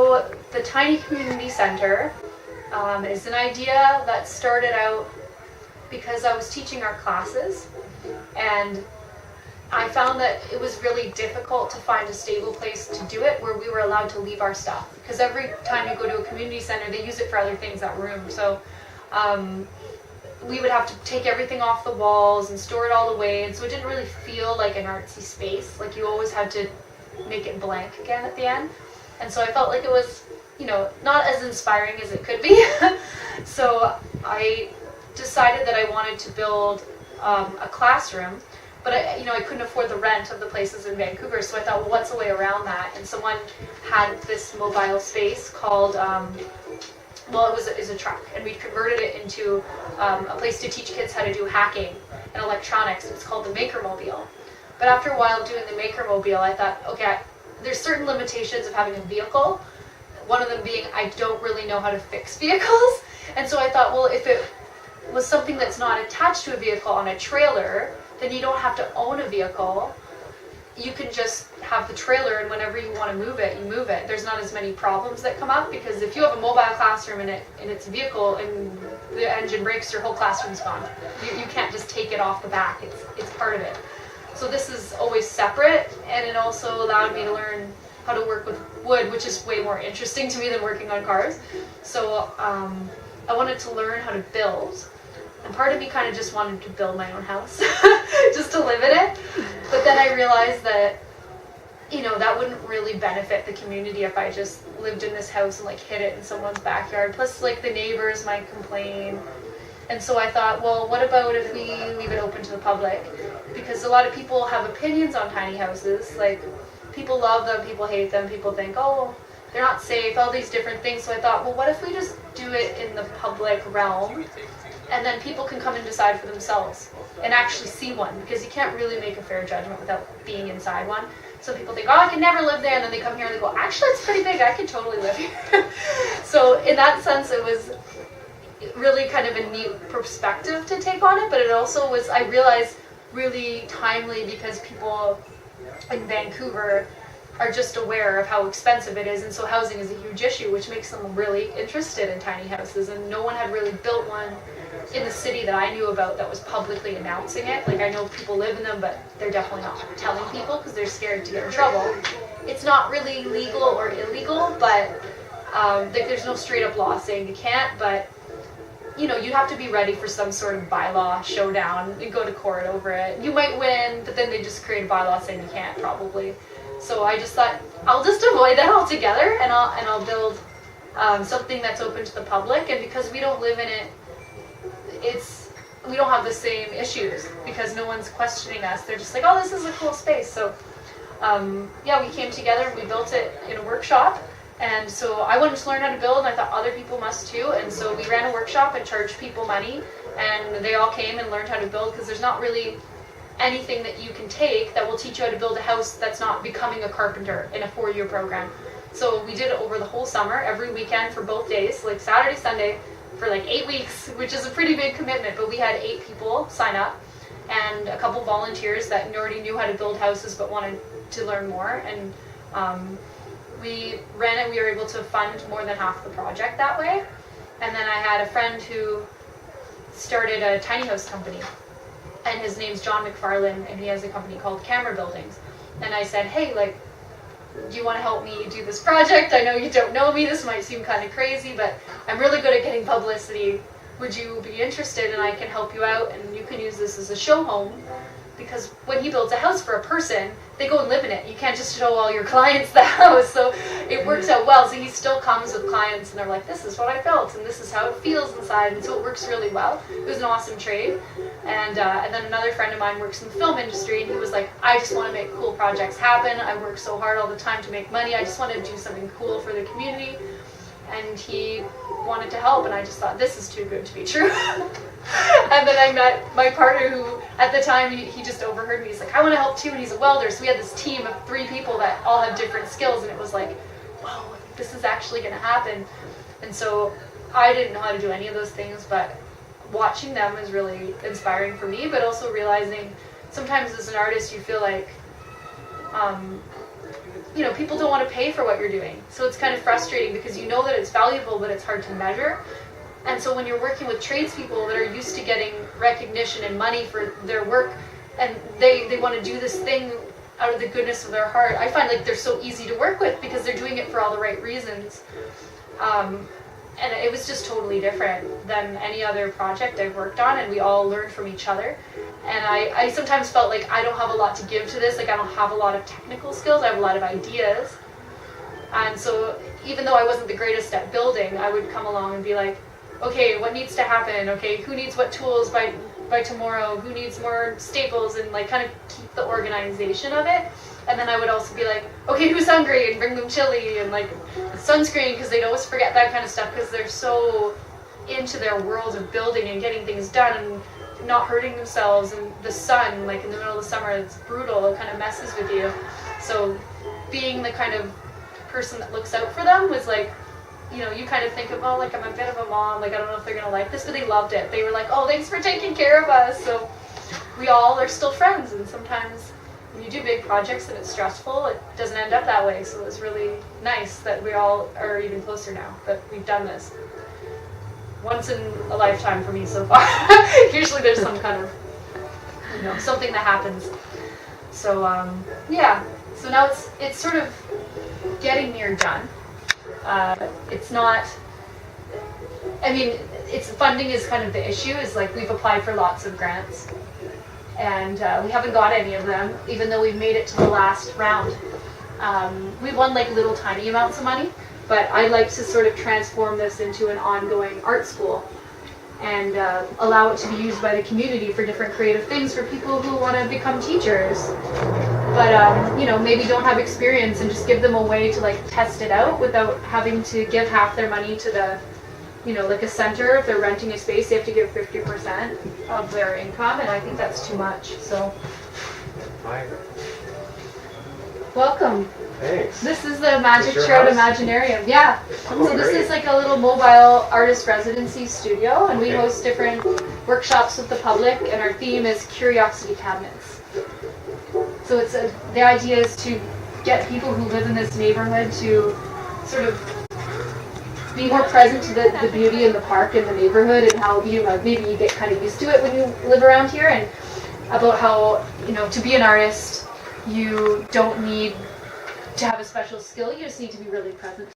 So the Tiny Community Center is an idea that started out because I was teaching our classes, and I found that it was really difficult to find a stable place to do it where we were allowed to leave our stuff. Because every time you go to a community center, they use it for other things, that room. So we would have to take everything off the walls and store it all away, and so it didn't really feel like an artsy space. Like, you always had to make it blank again at the end. And so I felt like it was, not as inspiring as it could be. So I decided that I wanted to build a classroom, but I couldn't afford the rent of the places in Vancouver, so I thought, well, what's a way around that? And someone had this mobile space called, it was a truck, and we converted it into a place to teach kids how to do hacking and electronics. It's called the Makermobile. But after a while doing the Makermobile, I thought, okay, there's certain limitations of having a vehicle. One of them being I don't really know how to fix vehicles. And so I thought, well, if it was something that's not attached to a vehicle on a trailer, then you don't have to own a vehicle. You can just have the trailer, and whenever you want to move it, you move it. There's not as many problems that come up, because if you have a mobile classroom and it's a vehicle and the engine breaks, your whole classroom's gone. You can't just take it off the back. It's part of it. So this is always separate, and it also allowed me to learn how to work with wood, which is way more interesting to me than working on cars. So I wanted to learn how to build, and part of me kind of just wanted to build my own house, just to live in it. But then I realized that, that wouldn't really benefit the community if I just lived in this house and hid it in someone's backyard. Plus, the neighbors might complain. And so I thought, well, what about if we leave it open to the public? Because a lot of people have opinions on tiny houses. People love them, people hate them, people think, oh, they're not safe, all these different things. So I thought, well, what if we just do it in the public realm, and then people can come and decide for themselves and actually see one, because you can't really make a fair judgment without being inside one. So people think, oh, I can never live there, and then they come here and they go, actually, it's pretty big, I could totally live here. So in that sense, it was really kind of a neat perspective to take on it, but it also was, I realized, really timely, because people in Vancouver are just aware of how expensive it is, and so housing is a huge issue, which makes them really interested in tiny houses, and no one had really built one in the city that I knew about that was publicly announcing it. I know people live in them, but they're definitely not telling people because they're scared to get in trouble. It's not really legal or illegal, but there's no straight up law saying you can't, but you have to be ready for some sort of bylaw showdown and go to court over it. You might win, but then they just create a bylaw saying you can't, probably. So I just thought, I'll just avoid that altogether, and I'll build something that's open to the public. And because we don't live in it, we don't have the same issues, because no one's questioning us. They're just like, oh, this is a cool space. So we came together and we built it in a workshop. And so I wanted to learn how to build, and I thought other people must too. And so we ran a workshop and charged people money, and they all came and learned how to build, because there's not really anything that you can take that will teach you how to build a house that's not becoming a carpenter in a 4-year program. So we did it over the whole summer, every weekend for both days, Saturday, Sunday, for 8 weeks, which is a pretty big commitment. But we had 8 people sign up, and a couple volunteers that already knew how to build houses but wanted to learn more. And we ran it. We were able to fund more than half the project that way. And then I had a friend who started a tiny house company, and his name's John McFarlane, and he has a company called Camera Buildings. And I said, hey, do you want to help me do this project? I know you don't know me, this might seem kind of crazy, but I'm really good at getting publicity. Would you be interested? And I can help you out, and you can use this as a show home. Because when he builds a house for a person, they go and live in it. You can't just show all your clients the house. So it works out well. So he still comes with clients, and they're like, this is what I built, and this is how it feels inside. And so it works really well. It was an awesome trade. And then another friend of mine works in the film industry, and he was like, I just want to make cool projects happen. I work so hard all the time to make money. I just want to do something cool for the community. And he wanted to help, and I just thought, this is too good to be true. And then I met my partner, who at the time he just overheard me. He's like, I want to help too, and he's a welder. So we had this team of 3 people that all have different skills, and it was like, whoa, this is actually going to happen. And so I didn't know how to do any of those things, but watching them is really inspiring for me. But also realizing sometimes as an artist you feel like you know, people don't want to pay for what you're doing. So it's kind of frustrating because you know that it's valuable, but it's hard to measure. And so when you're working with tradespeople that are used to getting recognition and money for their work, and they want to do this thing out of the goodness of their heart, I find like they're so easy to work with because they're doing it for all the right reasons. And it was just totally different than any other project I've worked on, and we all learned from each other. And I sometimes felt like I don't have a lot to give to this, like I don't have a lot of technical skills, I have a lot of ideas. And so even though I wasn't the greatest at building, I would come along and be like, okay, what needs to happen? Okay, who needs what tools by tomorrow? Who needs more staples? And like kind of keep the organization of it. And then I would also be like, okay, who's hungry? And bring them chili and like sunscreen, because they'd always forget that kind of stuff because they're so into their world of building and getting things done and not hurting themselves. And the sun, like in the middle of the summer, it's brutal. It kind of messes with you. So being the kind of person that looks out for them was like, you know, you kind of think of, oh, like I'm a bit of a mom, like I don't know if they're gonna like this, but they loved it. They were like, oh, thanks for taking care of us. So we all are still friends, and sometimes when you do big projects and it's stressful, it doesn't end up that way. So it was really nice that we all are even closer now that we've done this. Once in a lifetime for me so far. Usually there's some kind of, you know, something that happens. So yeah, so now it's sort of getting near done. It's not, I mean, it's funding is kind of the issue, is like we've applied for lots of grants and we haven't got any of them, even though we've made it to the last round. We won like little tiny amounts of money, but I'd like to sort of transform this into an ongoing art school and allow it to be used by the community for different creative things for people who want to become teachers. But, you know, maybe don't have experience, and just give them a way to like test it out without having to give half their money to the, you know, like a center. If they're renting a space, they have to give 50% of their income, and I think that's too much. So, Hi. Welcome. Thanks. This is the Magic Trout Imaginarium. Yeah. Oh, so this great. is like a little mobile artist residency studio, and we Okay. host different workshops with the public, and our theme is curiosity cabinets. So it's the idea is to get people who live in this neighborhood to sort of be more present to the beauty in the park and the neighborhood, and how, you know, maybe you get kind of used to it when you live around here, and about how, you know, to be an artist, you don't need to have a special skill, you just need to be really present.